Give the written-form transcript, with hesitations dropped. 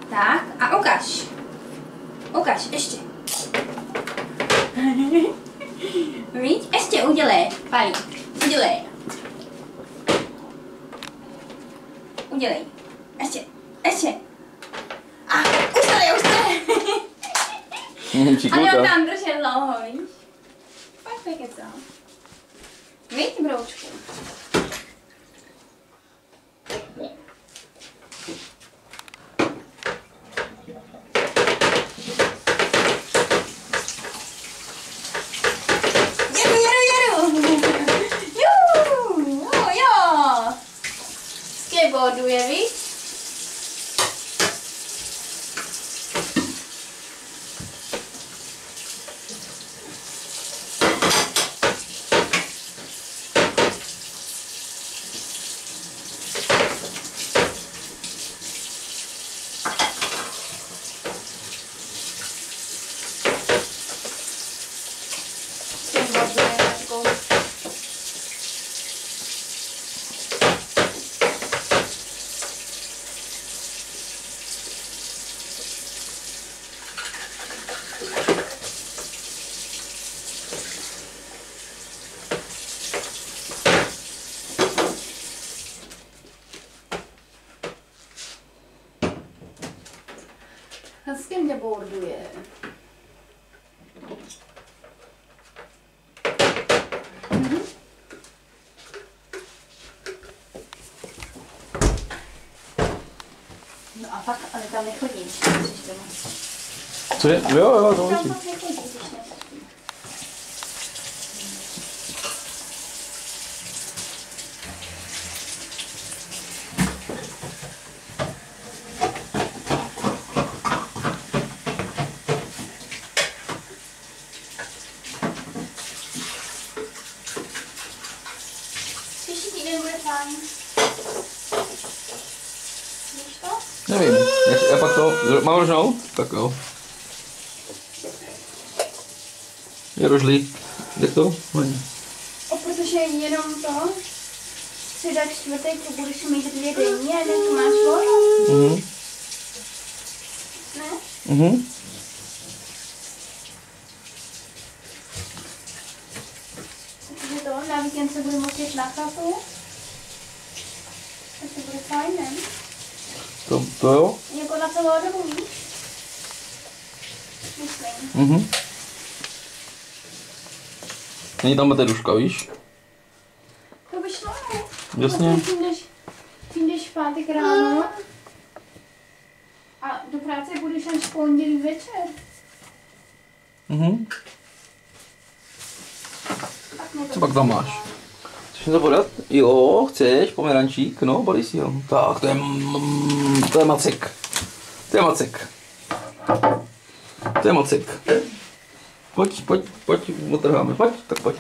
Tak, a ukaž. Ukaž, ještě. Víš? Ještě udělej, Pali. Udělej. Udělej. Ještě. Ještě. A už to jde. A jo, tam držet dlouho, víš? Pojď pěkně. Víš, broučku. Skateboarduje, víš? S kým tě borduje? No a pak, ale tam nechodíš, když doma. Co je? Jo, to tam musím. pak nechodíš, když nechodíš. Příští týden bude fajn. Víš to? Nevím, já pak to, mám rožnout? Tak jo. Je rožlí. Jde to? Protože jenom to, středa, čtvrtek, to budeš mít 2 denní a jeden to máš volno. Ne? Takže to, na víkend se budu moct jít na chatu. Tak to bude fajn, ne? To jo? Jako na celou dobu, víš? Myslím. Není tam bateruška, víš? To by šlo, ne? Jasně. Přijdeš v pátek ráno a do práce budeš až v pondělí večer. Co pak tam máš? Chceš něco podat? Jo, chceš pomerančík? No, balí si ho. Tak, to je macek. To je macek. To je macek. Pojď, otrháme, pojď, tak pojď.